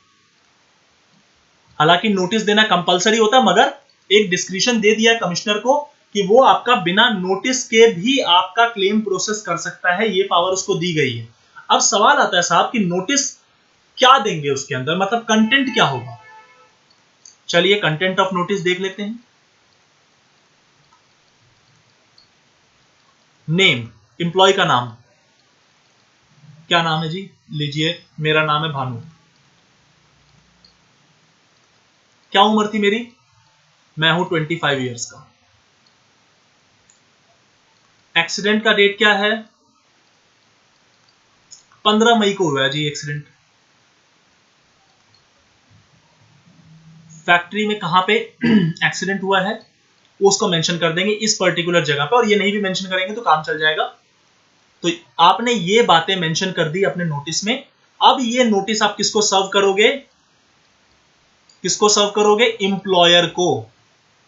हालांकि नोटिस देना कंपलसरी होता है, मगर एक डिस्क्रिशन दे दिया है कमिश्नर को कि वो आपका बिना नोटिस के भी आपका क्लेम प्रोसेस कर सकता है, ये पावर उसको दी गई है। अब सवाल आता है साहब कि नोटिस क्या देंगे उसके अंदर, मतलब कंटेंट क्या होगा। चलिए कंटेंट ऑफ नोटिस देख लेते हैं। नेम, एम्प्लॉय का नाम, क्या नाम है जी, लीजिए मेरा नाम है भानु। क्या उम्र थी मेरी, मैं हूं 25 ईयर्स का। एक्सीडेंट का डेट क्या है, 15 मई को हुआ है जी एक्सीडेंट। फैक्ट्री में कहां पे एक्सीडेंट हुआ है वो उसको मेंशन कर देंगे इस पर्टिकुलर जगह पे, और ये नहीं भी मेंशन करेंगे तो काम चल जाएगा। तो आपने ये बातें मेंशन कर दी अपने नोटिस में। अब ये नोटिस आप किसको सर्व करोगे, किसको सर्व करोगे, इंप्लॉयर को।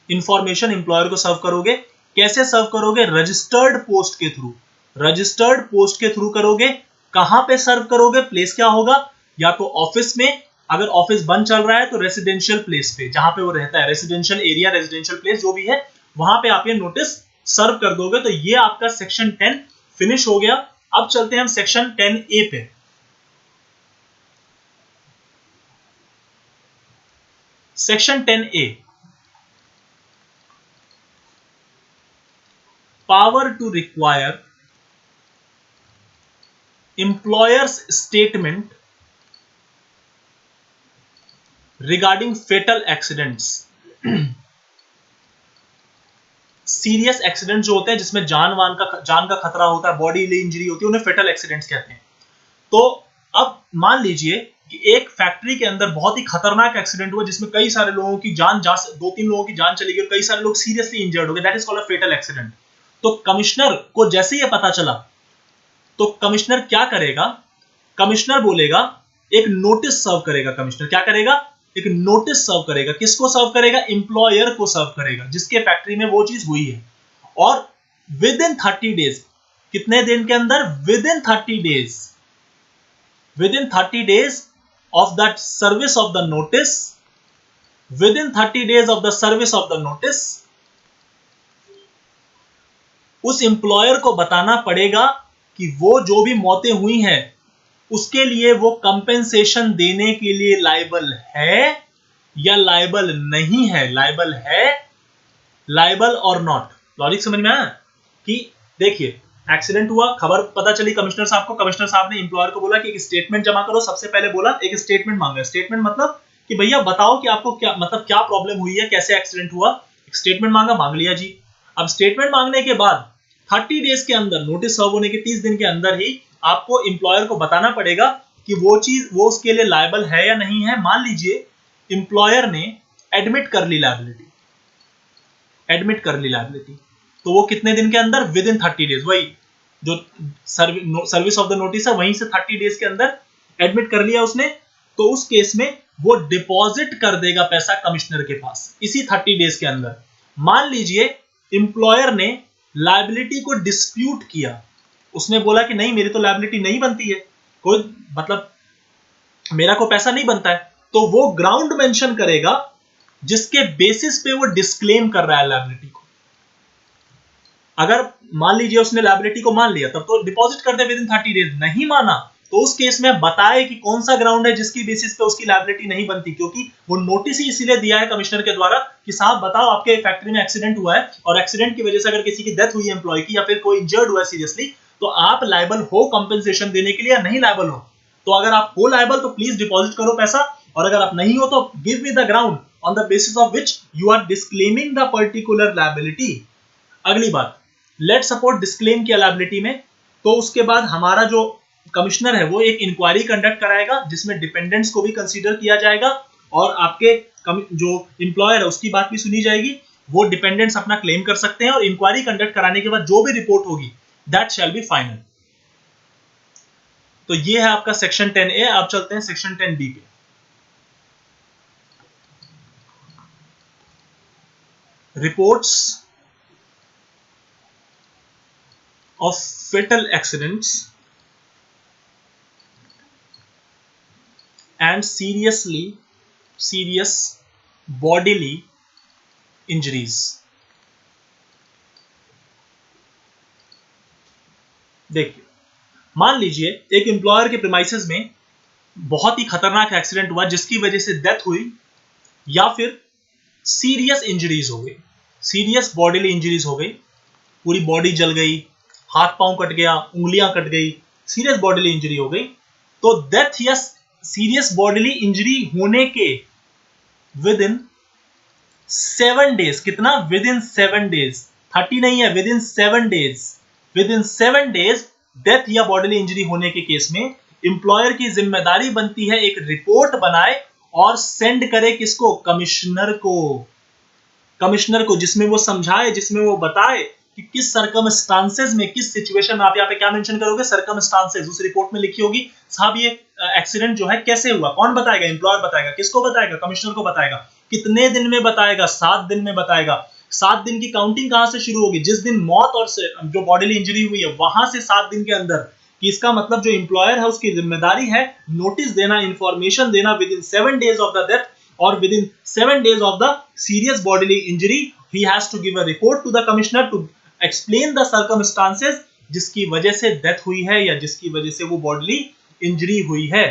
इंफॉर्मेशन इंप्लॉयर को सर्व करोगे। कैसे सर्व करोगे, रजिस्टर्ड पोस्ट के थ्रू। रजिस्टर्ड पोस्ट के थ्रू करोगे। कहां पे सर्व करोगे, प्लेस क्या होगा, या तो ऑफिस में, अगर ऑफिस बंद चल रहा है तो रेसिडेंशियल प्लेस पे जहां पे वो रहता है, रेसिडेंशियल एरिया, रेसिडेंशियल प्लेस जो भी है वहां पे आप ये नोटिस सर्व कर दोगे। तो ये आपका सेक्शन 10 फिनिश हो गया। अब चलते हैं हम सेक्शन 10A पे। Section 10A, power to require employer's statement regarding fatal accidents। Serious accident जो होते हैं जिसमें जान का खतरा होता है, बॉडी इंजरी होती है, उन्हें फेटल एक्सीडेंट्स कहते हैं। तो अब मान लीजिए कि एक फैक्ट्री के अंदर बहुत ही खतरनाक एक्सीडेंट हुआ जिसमें कई सारे लोगों की जान दो तीन लोगों की जान चली गई और कई सारे लोग सीरियसली इंजर्ड हो गए, that is called a fatal accident. तो कमिश्नर को जैसे ये पता चला तो कमिश्नर क्या करेगा, कमिश्नर बोलेगा, एक नोटिस सर्व करेगा। कमिश्नर क्या करेगा, एक नोटिस सर्व करेगा। किसको सर्व करेगा, इंप्लॉयर को सर्व करेगा जिसके फैक्ट्री में वो चीज हुई है। और विद इन 30 डेज, कितने दिन के अंदर, with in 30 days, with in 30 days of that service of the notice, with in 30 days of the service of the notice, उस इंप्लॉयर को बताना पड़ेगा कि वो जो भी मौतें हुई हैं उसके लिए वो कंपेंसेशन देने के लिए लायबल है या लायबल नहीं है। लायबल है, लायबल और नॉट। लॉजिक समझ में आया कि देखिए एक्सीडेंट हुआ, खबर पता चली कमिश्नर साहब को, कमिश्नर साहब ने इंप्लॉयर को बोला कि एक स्टेटमेंट जमा करो। सबसे पहले बोला एक स्टेटमेंट मांगा। स्टेटमेंट मतलब कि भैया बताओ कि आपको क्या, मतलब क्या प्रॉब्लम हुई है, कैसे एक्सीडेंट हुआ। एक स्टेटमेंट मांगा, मांग लिया जी। अब स्टेटमेंट मांगने के बाद 30 डेज के अंदर, नोटिस सर्व होने के 30 दिन के अंदर ही आपको इंप्लॉयर को बताना पड़ेगा कि वो चीज वो उसके लिए लायबल है या नहीं है। मान लीजिए इंप्लॉयर ने एडमिट कर ली लायबिलिटी, एडमिट कर ली लायबिलिटी, तो वो कितने दिन के अंदर, विद इन 30 डेज, वही जो सर्विस ऑफ द नोटिस है वहीं से 30 डेज के अंदर एडमिट कर लिया उसने, तो उस केस में वो डिपॉजिट कर देगा पैसा कमिश्नर के पास इसी 30 डेज के अंदर। मान लीजिए इंप्लॉयर ने लायबिलिटी को डिस्प्यूट किया, उसने बोला कि नहीं मेरी तो लायबिलिटी नहीं बनती है, कोई मतलब मेरा को पैसा नहीं बनता है, तो वो ग्राउंड मेंशन करेगा जिसके बेसिस पे वो डिस्क्लेम कर रहा है लायबिलिटी को। अगर मान लीजिए उसने लायबिलिटी को मान लिया तब तो डिपॉजिट कर दे विद इन 30 डेज, नहीं माना तो उस केस में बताए कि कौन सा ग्राउंड है जिसकी बेसिस पे उसकी लायबिलिटी नहीं बनती, क्योंकि वो नोटिस ही इसीलिए दिया है कमिश्नर के द्वारा कि साहब बताओ आपके फैक्ट्री में एक्सीडेंट हुआ है और एक्सीडेंट की वजह से अगर किसी की डेथ हुई है एम्प्लॉय की, या फिर कोई इंजर्ड हुआ है सीरियसली, तो आप लायबल हो कंपेंसेशन देने के लिए या नहीं लायबल हो। तो अगर आप हो लायबल तो प्लीज डिपॉजिट करो पैसा, और अगर आप नहीं हो तो give me the ground on the basis of which you are disclaiming the particular liability. अगली बात, लेट सपोर्ट डिस्क्लेम किया लायबिलिटी में, तो उसके बाद हमारा जो कमिश्नर है वो एक इंक्वायरी कंडक्ट कराएगा जिसमें डिपेंडेंट्स को भी कंसीडर किया जाएगा और आपके जो इंप्लॉयर है उसकी बात भी सुनी जाएगी। वो डिपेंडेंट्स अपना क्लेम कर सकते हैं और इंक्वायरी कंडक्ट कराने के बाद जो भी रिपोर्ट होगी दैट शैल बी फाइनल। तो ये है आपका सेक्शन 10A। आप चलते हैं सेक्शन 10B पे। Reports of fatal accidents and serious bodily injuries। देखिए, मान लीजिए एक एम्प्लॉयर के प्रीमाइसेस में बहुत ही खतरनाक एक्सीडेंट हुआ जिसकी वजह से डेथ हुई या फिर सीरियस इंजरीज हो गई, सीरियस बॉडीली इंजरीज हो गई, पूरी बॉडी जल गई, हाथ पांव कट गया, उंगलियां कट गई, सीरियस बॉडीली इंजरी हो गई। तो डेथ या सीरियस बॉडीली इंजरी होने के विद इन 7 डेज, कितना? विद इन 7 डेज, 30 नहीं है, with in 7 days, with in 7 days death या बॉडीली इंजरी होने के केस में एम्प्लॉयर की जिम्मेदारी बनती है एक रिपोर्ट बनाए और सेंड करे किसको? कमिश्नर को। कमिश्नर को, जिसमें वो समझाए, जिसमें वो बताए कि किस सर्कमस्टांसेस में, किस सिचुएशन में, आप यहाँ पे क्या मेंशन करोगे? सर्कमस्टांसेस। उस रिपोर्ट में लिखी होगी साहब ये एक्सीडेंट जो है कैसे हुआ, कौन बताएगा? एम्प्लॉयर बताएगा। किसको बताएगा? कमिश्नर को बताएगा। कितने दिन में बताएगा? 7 दिन में बताएगा। 7 दिन की काउंटिंग कहां से शुरू होगी? जिस दिन मौत और जो बॉडीली इंजरी हुई है वहां से 7 दिन के अंदर। कि इसका मतलब जो एम्प्लॉयर है उसकी जिम्मेदारी है नोटिस देना, इंफॉर्मेशन देना with in 7 days of the death और within 7 days of the serious bodily injury he has to give a report to the commissioner to explain the circumstances जिसकी वजह से डेथ हुई है या जिसकी वजह से वो बॉडीली इंजरी हुई है।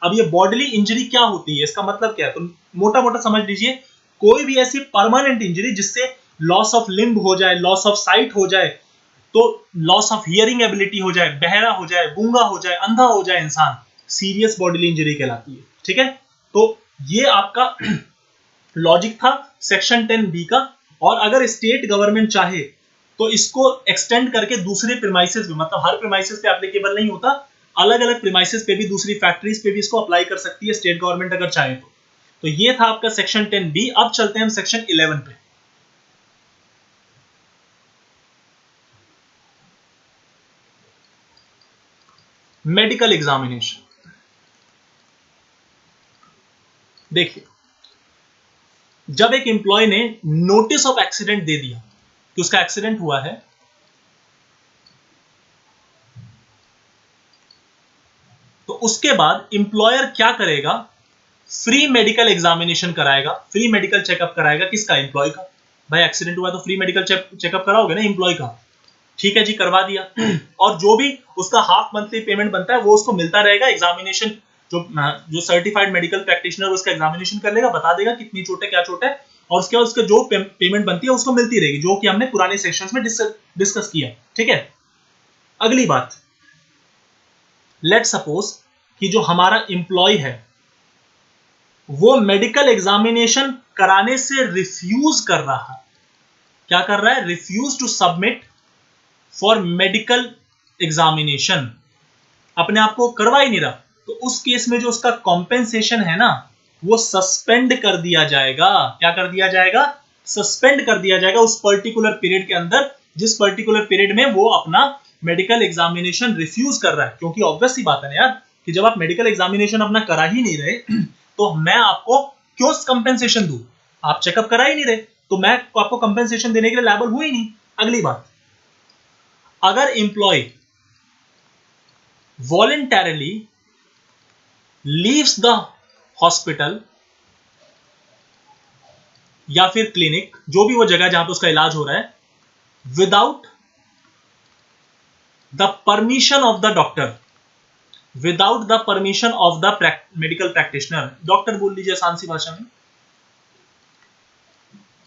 अब ये बॉडीली इंजरी क्या होती है, इसका मतलब क्या है? तो मोटा मोटा समझ लीजिए, कोई भी ऐसी परमानेंट इंजरी जिससे लॉस ऑफ लिम्ब हो जाए, लॉस ऑफ साइट हो जाए, तो लॉस ऑफ हियरिंग एबिलिटी हो जाए, बहरा हो जाए, गूंगा हो जाए, अंधा हो जाए इंसान, सीरियस बॉडीली इंजरी कहलाती है। ठीक है, तो ये आपका लॉजिक था सेक्शन 10B का। और अगर स्टेट गवर्नमेंट चाहे तो इसको एक्सटेंड करके दूसरे प्रीमाइसेस में, मतलब हर प्रीमाइसेस पे एप्लीकेबल नहीं होता, अलग अलग प्रीमाइसेस पे भी, दूसरी फैक्ट्रीज पे भी इसको अप्लाई कर सकती है स्टेट गवर्नमेंट अगर चाहे तो ये था आपका सेक्शन 10B। अब चलते हैं हम सेक्शन 11 पे। Medical examination. देखिए, जब एक एम्प्लॉय ने नोटिस ऑफ एक्सीडेंट दे दिया कि उसका एक्सीडेंट हुआ है, तो उसके बाद एम्प्लॉयर क्या करेगा? फ्री मेडिकल एग्जामिनेशन कराएगा, फ्री मेडिकल चेकअप कराएगा। किसका? एम्प्लॉय का। भाई एक्सीडेंट हुआ तो फ्री मेडिकल चेकअप कराओगे ना एम्प्लॉय का। ठीक है जी, करवा दिया। और जो भी उसका हाफ मंथली पेमेंट बनता है वो उसको मिलता रहेगा। एग्जामिनेशन जो सर्टिफाइड मेडिकल प्रैक्टिशनर उसका एग्जामिनेशन कर लेगा, बता देगा कितनी चोट है, क्या चोट है, और उसके बाद उसके जो पेमेंट बनती है उसको मिलती रहेगी, जो कि हमने पुराने सेक्शंस में डिस्कस किया। ठीक है, अगली बात, लेट सपोज कि जो हमारा एम्प्लॉय है वो मेडिकल एग्जामिनेशन कराने से रिफ्यूज कर रहा है। क्या कर रहा है? Refuse to submit for medical examination, अपने आप को करवा ही नहीं रहा। तो उस केस में जो उसका कॉम्पेंसेशन है ना, वो सस्पेंड कर दिया जाएगा। क्या कर दिया जाएगा? सस्पेंड कर दिया जाएगा उस पर्टिकुलर पीरियड के अंदर, जिस पर्टिकुलर पीरियड में वो अपना मेडिकल एग्जामिनेशन रिफ्यूज कर रहा है। क्योंकि ऑब्वियस सी बात है ना यार, कि जब आप मेडिकल एग्जामिनेशन अपना करा ही नहीं रहे तो मैं आपको क्यों कंपेंसेशन दूं? आप चेकअप करा ही नहीं रहे तो मैं आपको कंपेंसेशन देने के लिए लायबल हुआ ही नहीं। अगली बात, अगर employ voluntarily leaves the hospital या फिर क्लिनिक, जो भी वो जगह जहां पे उसका इलाज हो रहा है, without the permission of the doctor, without the permission of the medical practitioner, doctor बोल लीजिए आसान सी भाषा में,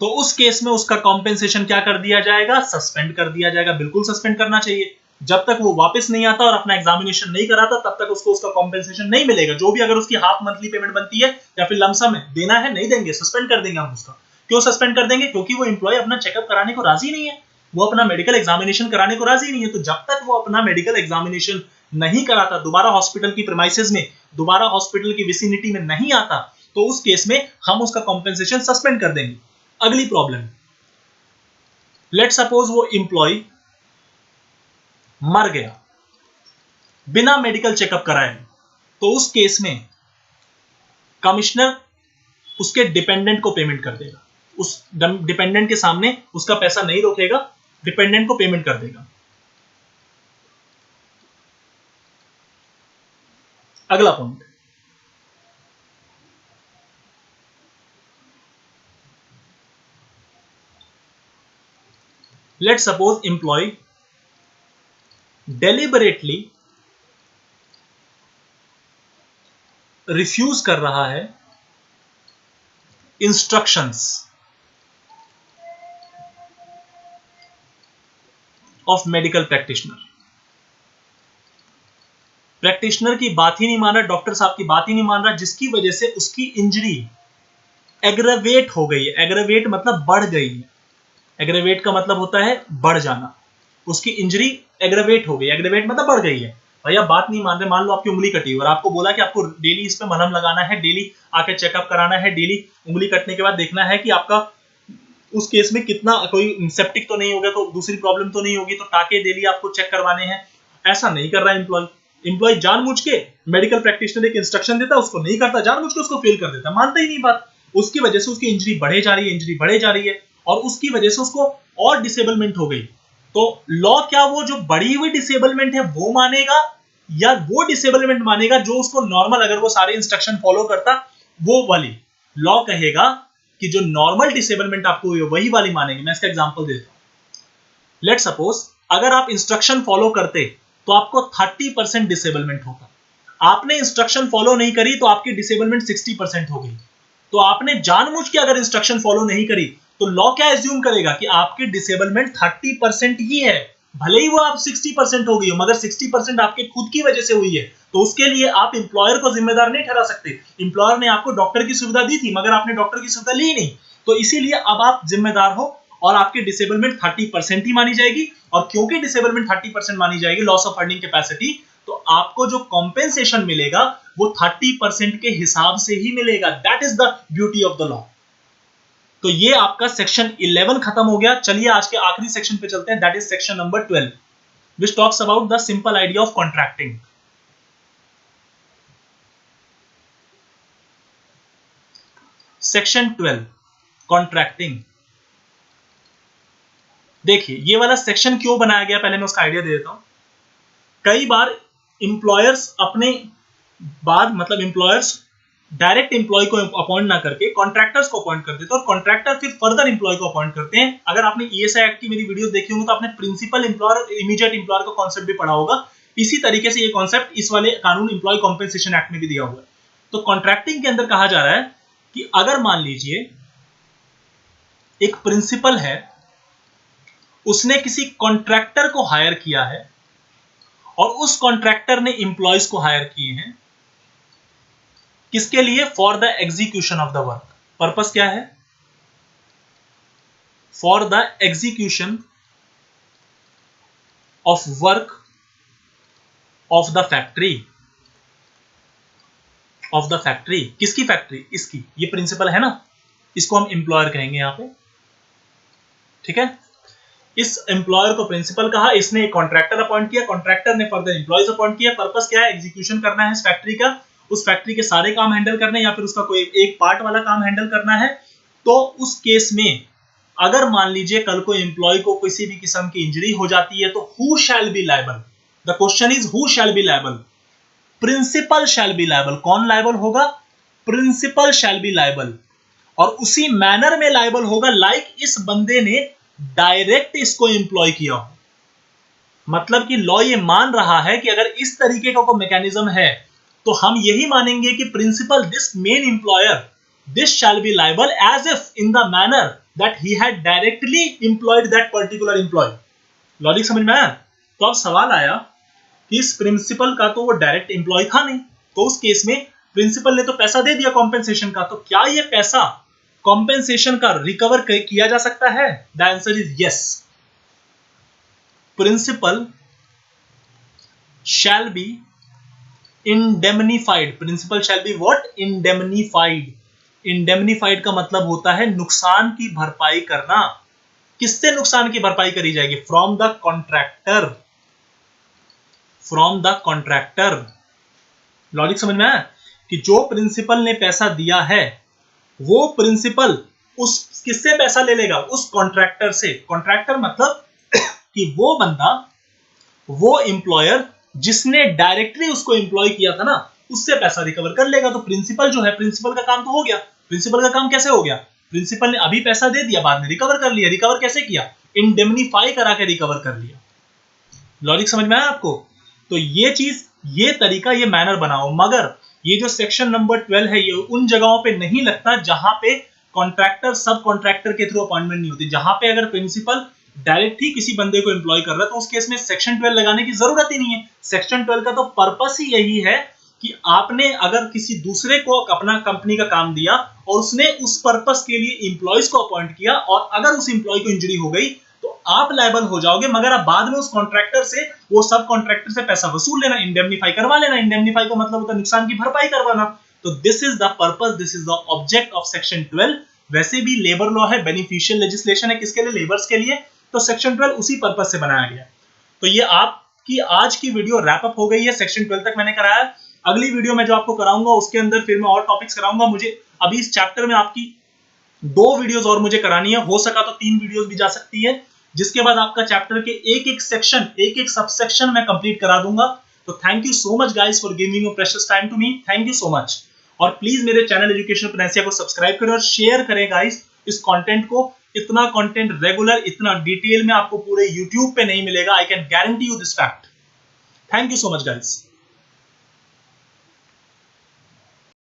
तो उस केस में उसका कॉम्पेंसेशन क्या कर दिया जाएगा? सस्पेंड कर दिया जाएगा। बिल्कुल सस्पेंड करना चाहिए। जब तक वो वापस नहीं आता और अपना एग्जामिनेशन नहीं कराता तब तक उसको उसका कॉम्पेंसेशन नहीं मिलेगा। जो भी अगर उसकी हाफ मंथली पेमेंट बनती है या फिर लमसम है, देना है, नहीं देंगे, सस्पेंड कर देंगे हम उसका। क्यों सस्पेंड कर देंगे? क्योंकि वो एम्प्लॉय अपना चेकअप कराने को राजी नहीं है, वो अपना मेडिकल एग्जामिनेशन कराने को राजी नहीं है। तो जब तक वो अपना मेडिकल एग्जामिनेशन नहीं कराता, दोबारा हॉस्पिटल की प्रीमाइसेस में, दोबारा हॉस्पिटल की विसिनिटी में नहीं आता, तो उस केस में हम उसका कॉम्पेंसेशन सस्पेंड कर देंगे। अगली प्रॉब्लम, लेट सपोज वो एम्प्लॉय मर गया बिना मेडिकल चेकअप कराए, तो उस केस में कमिश्नर उसके डिपेंडेंट को पेमेंट कर देगा। उस डिपेंडेंट के सामने उसका पैसा नहीं रोकेगा, डिपेंडेंट को पेमेंट कर देगा। अगला point, let suppose employ deliberately refuse कर रहा है इंस्ट्रक्शंस ऑफ मेडिकल प्रैक्टिशनर की बात ही नहीं मान रहा, डॉक्टर साहब की बात ही नहीं मान रहा, जिसकी वजह से उसकी इंजरी एग्रेवेट हो गई है। एग्रेवेट मतलब बढ़ गई है। एग्रेवेट का मतलब होता है बढ़ जाना। उसकी इंजरी एग्रेवेट हो गई। एग्रेवेट मतलब बढ़ गई है। भैया बात नहीं मान रहे, मान लो आपकी उंगली कटी और आपको बोला कि आपको डेली इस पे मलहम लगाना है, डेली आके चेकअप कराना है, डेली उंगली कटने के बाद देखना है कि आपका उस केस में कितना, कोई सेप्टिक तो नहीं हो गया, तो दूसरी प्रॉब्लम तो नहीं होगी, तो टाके डेली आपको चेक करवाने हैं। ऐसा नहीं कर रहा है एम्प्लॉय। एम्प्लॉय जानबूझ के, मेडिकल प्रैक्टिशनर एक इंस्ट्रक्शन देता है, उसको नहीं करता, जानबूझ के उसको फेल कर देता, मानता ही नहीं बात। उसकी वजह से उसकी इंजरी बढ़े जा रही है, इंजरी बढ़े जा रही है, और उसकी वजह से उसको और डिसेबलमेंट हो गई। तो लॉ क्या वो जो बढ़ी हुई डिसेबलमेंट है वो मानेगा, या वो डिसेबलमेंट मानेगा जो उसको नॉर्मल, अगर वो सारे इंस्ट्रक्शन फॉलो करता, वो वाली लॉ कहेगा कि जो नॉर्मल डिसेबलमेंट आपको हुई है वही वाली मानेगी। मैं इसका एग्जांपल देता हूं। लेट सपोज अगर आप इंस्ट्रक्शन फॉलो करते तो आपको 30% डिसेबलमेंट होता। आपने इंस्ट्रक्शन फॉलो नहीं करी तो आपकी डिसेबलमेंट 60% हो गई। तो आपने जानबूझ के अगर इंस्ट्रक्शन फॉलो नहीं करी तो लॉ क्या एज्यूम करेगा कि आपकी डिसेबलमेंट 30% ही है, भले ही वो आप 60% हो गई हो, मगर 60% आपके खुद की वजह से हुई है। तो उसके लिए आप इंप्लॉयर को जिम्मेदार नहीं ठहरा सकते। इंप्लॉयर ने आपको डॉक्टर की सुविधा दी थी मगर आपने डॉक्टर की सुविधा ली नहीं, तो इसीलिए अब आप जिम्मेदार हो और आपकी डिसेबलमेंट 30% ही मानी जाएगी। और क्योंकि डिसेबलमेंट 30% मानी जाएगी, लॉस ऑफ अर्निंग कैपेसिटी, तो आपको जो कॉम्पेंसेशन मिलेगा वो 30% के हिसाब से ही मिलेगा। That is the beauty of the law. तो ये आपका सेक्शन 11 खत्म हो गया। चलिए आज के आखिरी सेक्शन पे चलते हैं, that is section number 12 which talks about the simple idea of contracting. Section 12 contracting. देखिए ये वाला सेक्शन क्यों बनाया गया, पहले मैं उसका आइडिया दे देता हूं। कई बार इंप्लॉयर्स अपने बाद, मतलब इंप्लॉयर्स डायरेक्ट एम्प्लॉय को अपॉइंट ना करके कॉन्ट्रैक्टर्स को अपॉइंट कर देते हैं, और कॉन्ट्रैक्टर फिर फर्दर एम्प्लॉय को अपॉइंट करते हैं। अगर आपने ईएसआई एक्ट की मेरी वीडियोस देखी होंगी तो आपने प्रिंसिपल एम्प्लॉयर, इमीडिएट एम्प्लॉयर का कॉन्सेप्ट भी पढ़ा होगा। इसी तरीके से ये कॉन्सेप्ट इस वाले कानून एम्प्लॉय कॉम्पेंसेशन एक्ट में भी दिया हुआ है। तो कॉन्ट्रैक्टिंग के अंदर कहा जा रहा है कि अगर मान लीजिए एक प्रिंसिपल है, उसने किसी कॉन्ट्रैक्टर को हायर किया है और उस कॉन्ट्रैक्टर ने एम्प्लॉयज को हायर किए हैं, किसके लिए? For the execution of the work. Purpose क्या है? For the execution of work of the factory. Of the factory, किसकी फैक्ट्री? इसकी। ये प्रिंसिपल है ना, इसको हम एम्प्लॉयर कहेंगे यहां पे, ठीक है। इस एम्प्लॉयर को प्रिंसिपल कहा, इसने एक कॉन्ट्रैक्टर अपॉइंट किया, कॉन्ट्रैक्टर ने फर्दर एम्प्लॉयज अपॉइंट किया। पर्पस क्या है? एग्जीक्यूशन करना है इस फैक्ट्री का, उस फैक्ट्री के सारे काम हैंडल करना है या फिर उसका कोई एक पार्ट वाला काम हैंडल करना है। तो उस केस में अगर मान लीजिए कल को एम्प्लॉय को किसी भी किस्म की इंजरी हो जाती है तो who shall be liable? The question is who shall be liable? Principal shall be liable. कौन लायबल होगा? Principal shall be liable. और उसी मैनर में लायबल होगा लाइक इस बंदे ने डायरेक्ट इसको एम्प्लॉय किया हो। मतलब कि लॉ ये मान रहा है कि अगर इस तरीके का कोई मैकेनिज्म है तो हम यही मानेंगे कि principal, this main employer, this shall be liable as if in the manner that he had directly employed that particular employ. Logic समझ में आया? तो अब सवाल आया कि इस प्रिंसिपल का तो वो डायरेक्ट एम्प्लॉय था नहीं, तो उस केस में प्रिंसिपल ने तो पैसा दे दिया कॉम्पेंसेशन का, तो क्या ये पैसा कॉम्पेंसेशन का रिकवर किया जा सकता है? The answer is yes. Principal shall be indemnified. Principal shall be what? Indemnified. Indemnified का मतलब होता है नुकसान की भरपाई करना। किससे नुकसान की भरपाई करी जाएगी? From the contractor. From the contractor. Logic समझ में आया? कि जो प्रिंसिपल ने पैसा दिया है वो प्रिंसिपल उस किससे पैसा ले लेगा? उस कॉन्ट्रैक्टर से। कॉन्ट्रैक्टर मतलब कि वो बंदा, वो एम्प्लॉयर जिसने डायरेक्टली उसको एम्प्लॉय किया था ना, उससे पैसा रिकवर कर लेगा। तो प्रिंसिपल जो है, प्रिंसिपल का काम तो हो गया। प्रिंसिपल का काम कैसे हो गया? प्रिंसिपल ने अभी पैसा दे दिया, बाद में रिकवर कर लिया। रिकवर कैसे किया? इंडेमनीफाई करा के रिकवर कर लिया। लॉजिक समझ में आया आपको? तो ये चीज, ये तरीका, ये मैनर बनाओ। मगर ये जो सेक्शन नंबर 12 है, ये उन जगहों पे नहीं लगता जहां पे कॉन्ट्रैक्टर सब कॉन्ट्रैक्टर के थ्रू अपॉइंटमेंट नहीं होती। जहां पे अगर प्रिंसिपल डायरेक्ट ही किसी बंदे को एम्प्लॉय कर रहा है तो उस केस में सेक्शन 12 लगाने की जरूरत ही नहीं है। सेक्शन 12 का तो पर्पस ही यही है कि आपने अगर किसी दूसरे को अपना कंपनी का काम दिया और उसने उस पर्पस के लिए एम्प्लॉयज को अपॉइंट किया, और अगर उस एम्प्लॉय को इंजरी हो गई तो आप लायबल हो जाओगे, मगर आप बाद में उस कॉन्ट्रैक्टर से, वो सब कॉन्ट्रैक्टर से पैसा वसूल लेना, इंडेमनीफाई करवा लेना। इंडेमनीफाई का मतलब होता है नुकसान की भरपाई करवाना। तो this is the purpose, this is the object of section 12। वैसे भी लेबर लॉ है, बेनिफिशियल लेजिस्लेशन है, किसके लिए? लेबर्स के लिए। तो सेक्शन 12 उसी पर्पस से बनाया गया। तो ये आपकी आज की वीडियो रैप अप हो गई है। सेक्शन 12 तक मैंने कराया। अगली वीडियो में जो आपको कराऊंगा उसके अंदर फिर मैं और टॉपिक्स कराऊंगा। मुझे अभी इस चैप्टर में आपकी 2 वीडियोस और मुझे करानी है, हो सका तो 3 वीडियोस भी जा सकती है, जिसके बाद आपका चैप्टर के एक एक सेक्शन, एक एक सबसेक्शन मैं कंप्लीट करा दूंगा। तो thank you so much guys for giving your precious time to me. Thank you so much. और प्लीज मेरे चैनल एजुकेशन पैनासिया को सब्सक्राइब करें और शेयर करें गाइस इस कंटेंट को। इतना कंटेंट रेगुलर, इतना डिटेल में आपको पूरे YouTube पे नहीं मिलेगा। I can guarantee you this fact. Thank you so much guys.